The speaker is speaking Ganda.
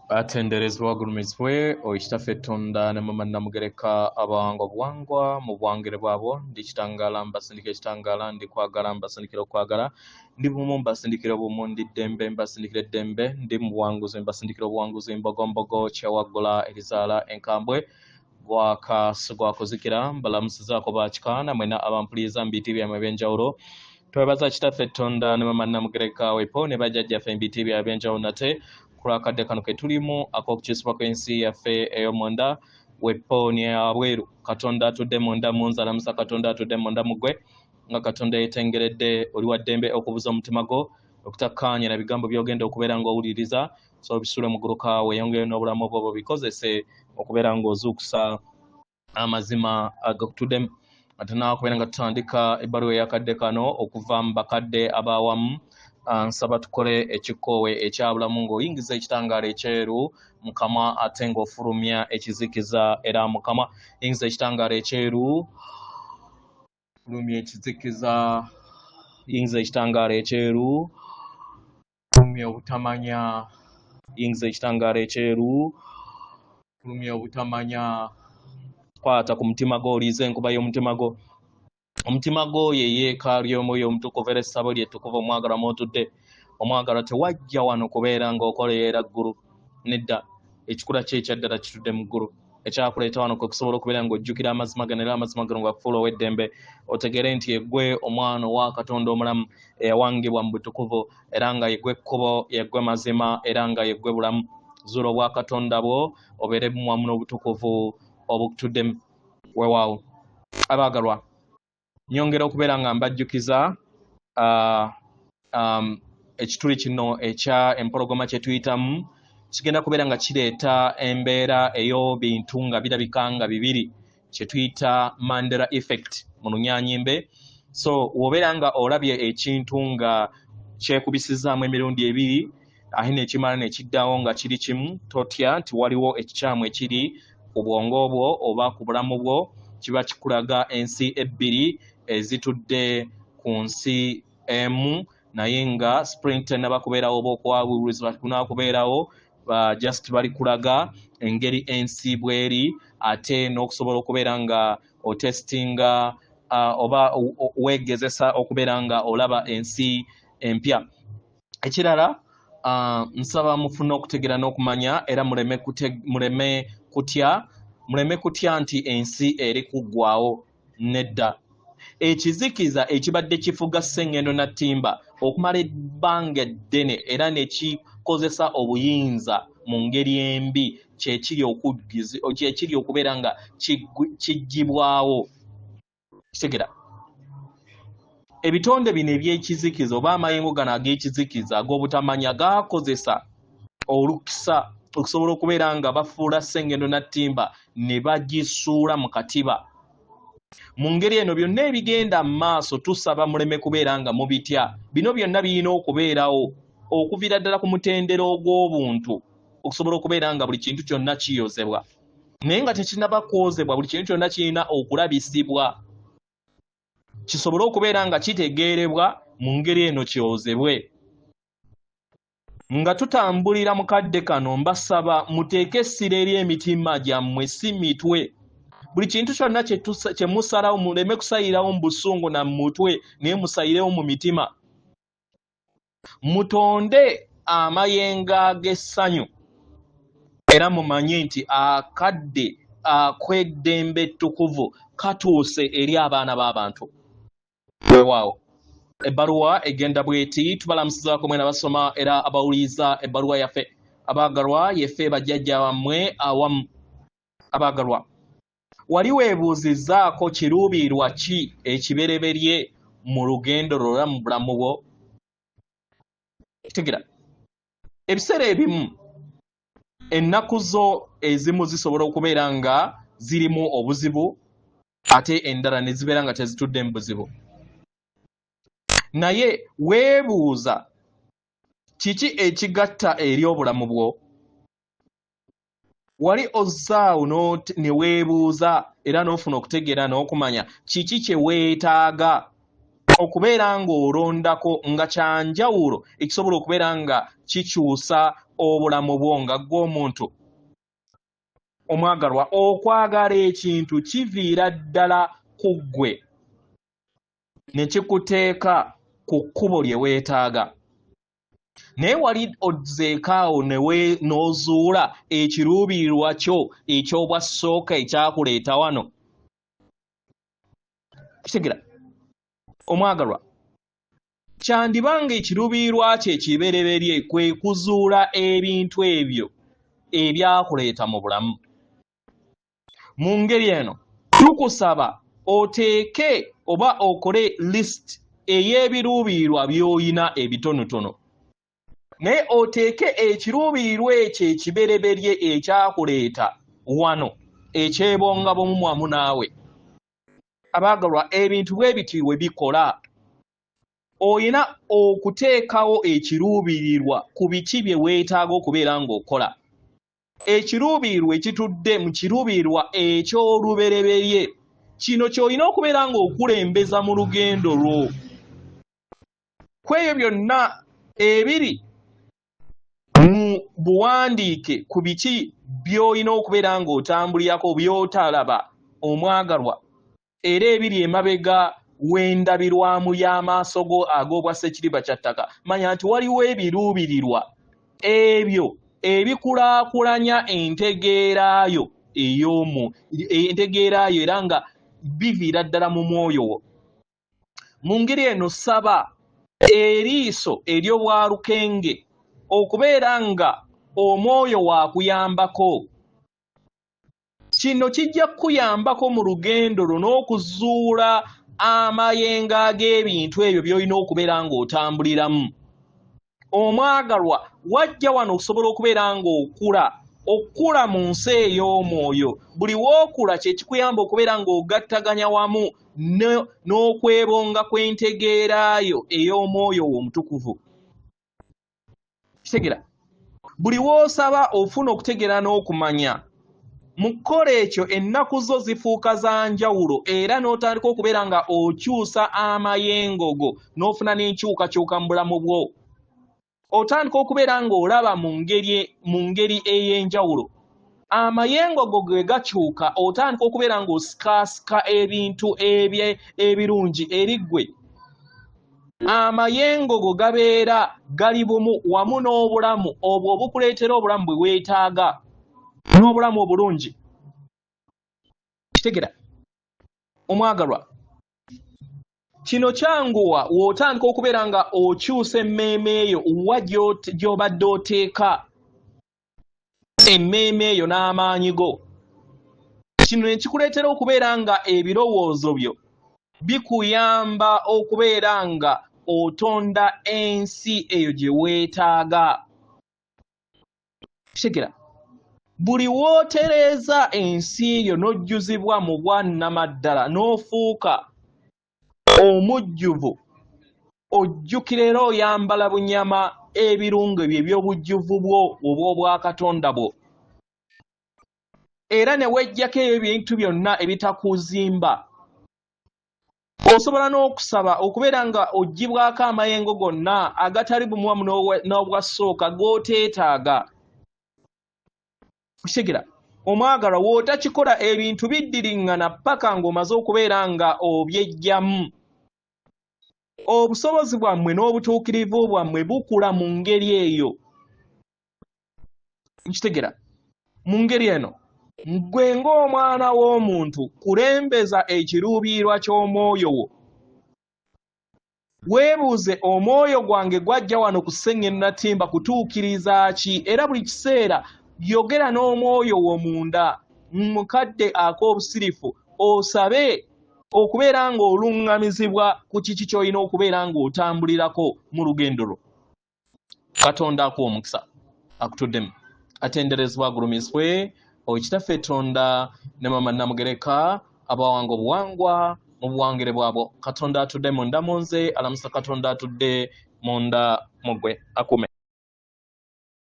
Atenderezwa gulumizibwe oyitaffe Tonda ne mama namugereka abango bwangwa mu bwangere bwabo ndi kitangala mbasindikira ekitangala ndi kwagala mbasindikira okwagala ndi bumu mbasindikira obumu ndi ddembe mbasindikira eddembe ndi mu buwanguzi mbasindikira obuwanguzi mbogombogo kyawaggula erizaala enkambwe gwakuzikira mbalamusizaako bakikaana mwena abampuliza mbiti byamwe ebyenjawulo twebaza kitaffe Tonda ne mama namugereka wepo ne bajjajjaffe mbiti bya ebyenjawulo nate kulakadde kano ke tulimu ak'okukisibwa kw'ensi yaffe ey'omunda wepo ni abweru Katonda atudde munda mu nzalamusa Katonda atudde munda mu ggwe nga Katonda yeetengeredde oli wa ddembe okubuza omutima gwo okutakkaanya na bigambo by'ogenda okubeera ng'owuliriza so bisule mu ggulu kaawe yongere n'obulamu bwo bikozese okubeera ng'ozuukusa amazima agakutuddemu ate n'akubeera nga tutandika ebbaluwa ey'akadde kano okuva mu bakadde ab'awamu nsaba tukole ekikoowe ekyabulamu ng'oyingiza ekitangaala ekyeru mukama ate ng'ofulumya ekizikiza era mukama yingiza ekitangaala ekyeru fulumya ekizikiza yingiza ekitangaala ekyeru fulumya obutamanya yingiza ekitangaala ekyeru fulumya obutamanya kwata ku mutima gwo oliiza enkuba y'omutima gwo omutima gwo ye yeekaalu y'omwoyo omutukuvu era essabo lyettukuvu omwagala mw'otudde omwagala tewajja wano kubeera ng'okoleera ggulu nedda ekikula kye ekyaddala kitudde mu ggulu ekyakuleeta wano kwe kusobola okubeera ng'ojjukira amazima gano era amazima gano gakufuula ow'eddembe otegere nti yeggwe omwana owa Katonda omulamu eyawangibwa mu butukuvu era nga yeggwe ekkubo yeggwe mazima era nga yeggwe bulamu zuula obwa Katonda bwo obeere wamu n'obutukuvu obukutuddemu weewaawo abaagalwa nyongera okubeera nga mbajjukiza ekituli kino ekya empologoma kye tuyitamu kigenda kubeera nga kireeta embeera ey'obintu nga birabika nga bibiri kye tuyita Mandela effect mu lunyaanyimbe so w'obeera nga olabye ekintu nga kyekubisizaamu emirundi ebiri ate nekimala nekiddawo nga kiri kimu totya nti waliwo ekikyamu ekiri ku bwongo bwo oba ku bulamu bwo kiba kikulaga ensi ebbiri ezitudde ku nsi emu naye nga sprint nabakubeerawo oba okwabuulizibwa kunakubeerawo just bali kulaga engeri ensi bweri ate n'okusobola okubeera nga otestinga oba weegezesa okubeera nga olaba ensi empya ekirala nsaba mufune okutegeera n'okumanya era muleme kutya nti ensi eri kuggwaawo nedda ekizikiza ekibadde kifuga Ssengendo Nattimba okumala ebbanga eddene era nekikozesa obuyinza mu ngeri embi kyekiri okubeera nga kiggibwawo kitegera ebitonde bino ebyekizikiza oba amayengo gano ag'ekizikiza ag'obutamanya gakozesa olukisa okusobola okubeera nga bafuula Ssengendo Nattimba ne bagisuula mu katiba mu ngeri eno byonna ebigenda mu maaso tusaba muleme kubeera nga mubitya bino byonna birina okubeerawo okuviira ddala ku mutendera ogw'obuntu okusobola okubeera nga buli kintu kyonna kiyozebwa naye nga tekinaba kwozebwa buli kintu kyonna kirina okulabisibwa kisobole okubeera nga kitegeerebwa mu ngeri eno kyozebwe nga tutambulira mu kadde kano mbasaba muteeke essira eri emitima gyammwe si mitwe buli kintu kyonna kye musalawo muleme kusayirawo mu busungu na mu mutwe naye musayirewo mu mitima mutonde amayengo ag'essanyu era mumanye nti akadde akw'eddembe ettukuvu katuuse eri abaana b'abantu weewaawo ebbaluwa egenda bweti tubalamusizaako mwena basoma era abawuliriza ebbaluwa yaffe abaagalwa yeffe bajjajja bammwe awamu abaagalwa wali weebuuzizzaako kiruubiirwa ki ekibereberye mu lugendo lwola mu bulamu bwo kitegera ebiseera ebimu ennaku zo ezimu zisobola okubeera nga zirimu obuzibu ate endala ne zibeera nga tezitudde mu buzibu naye weebuuza kiki ekigatta eri obulamu bwo wali ozzaawo ne weebuuza era n'ofuna okutegeera n'okumanya kiki kye weetaaga okubeera ng'olondako nga kyanjawulo ekisobola okubeera nga kikyusa obulamu bwo nga gw'omuntu omwagalwa okwagala ekintu kiviira ddala ku ggwe ne kikuteeka ku kkubo lye weetaaga naye wali ozzeekaawo n'ozuula ekiruubirirwa kyo eky'obwasooka ekyakuleeta wano kitegeera omwagalwa kyandibanga ekiruubirirwa kyo ekibereberye kwe kuzuula ebintu ebyo ebyakuleeta mu bulamu mu ngeri eno tukusaba oteeke oba okole list ey'ebiruubirirwa by'oyina ebitonotono naye oteeke ekiruubirirwa ekyo ekibereberye ekyakuleeta wano ekyebongabomu mwamu naawe abaagalwa ebintu bwe biti we bikola oyina okuteekawo ekiruubirirwa ku biki bye weetaaga okubeera ng'okola ekiruubirirwa ekitudde mu kiruubirirwa eky'olubereberye kino ky'olina okubeera ng'okulembeza mu lugendo lwo ku ebyo byonna ebiri mu buwandiike ku biki by'olina okubeera ng'otambulirako by'otalaba omwagalwa era ebiri emabega w'endabirwamu y'amaaso go ag'obwa Ssekiriba kya ttaka manya nti waliwo ebiruubirirwa ebyo ebikulaakulanya entegeeraayo entegeeraayo era nga biviira ddala mu mwoyo wo mu ngeri eno saba eriiso ery'obwalukenge okubeera nga omwoyo waakuyambako kino kijja kukuyambako mu lugendo lwo n'okuzuula amayengo ag'ebintu ebyo by'olina okubeera ng'otambuliramu omwagalwa wajja wano okusobola okubeera ng'okula mu nsi ey'omwoyo buli wookula kye kikuyamba okubeera ng'ogattaganya wamu n'okwebonga kw'entegeeraayo ey'omwoyo wo omutukuvu kitegeera buli woosaba ofuna okutegeera n'okumanya mu kukola ekyo ennaku zo zifuuka za njawulo era n'otandika okubeera nga okyusa amayengo go n'ofuna n'enkyukakyuka mu bulamu bwo otandika okubeera ng'olaba mu ngeri ey'enjawulo amayengo go ge gakyuka otandika okubeera ng'osikaasika ebintu ebirungi eri ggwe amayengo go gabeera gali bumu wamu n'obulamu obwo obukuleetera obulamu bwe weetaaga n'obulamu obulungi kitegeera omwagalwa kino kyanguwa w'otandika okubeera nga okyusa emmeeme eyo wa gy'obadde oteeka emmeeme eyo n'amaanyi go kino ne kikuleetera okubeera nga ebirowoozo byo bikuyamba okubeera nga otonda ensi eyo gye weetaaga kitegeera buli wootereeza ensi eyo n'ojjuzibwa mu bwannamaddala n'ofuuka omujjuvu ojjukira era oyambala bunyama ebirungo ebyo eby'obujjuvu bwo oba obwakatonda bwo era ne wejjako ebintu byonna ebitakuzimba osobola n'okusaba okubeera nga oggyibwako amayengo gonna agatali bumuwamu n'obwasooka g'oteetaaga kitegeera omwagalwa w'otakikola ebintu biddiriŋŋana paka ng'omaze okubeera nga obyejjamu obusobozi bwammwe n'obutuukirivu bwammwe bukula mu ngeri eyo nkitegeera mu ngeri eno ggwe ng'omwana w'omuntu kulembeza ekiruubirirwa ky'omwoyo wo weebuuze omwoyo gwange gwajja wano ku Sseŋŋenno Natimba kutuukiriza ki era buli kiseera yogera n'omwoyo wo munda mukadde ak'obusirifu osabe okubeera ng'oluŋŋamizibwa ku kiki ky'olina okubeera ng'otambulirako mu lugendo lwo katonda akuwa omukisa akutuddemu atenderezebwa agulumizibwe okitaffe Tonda ne Mama Namugereka abawanga obuwangwa mu buwangire bwabwo katonda atudde munda mu nze alamusa katonda atudde munda mu ggwe akume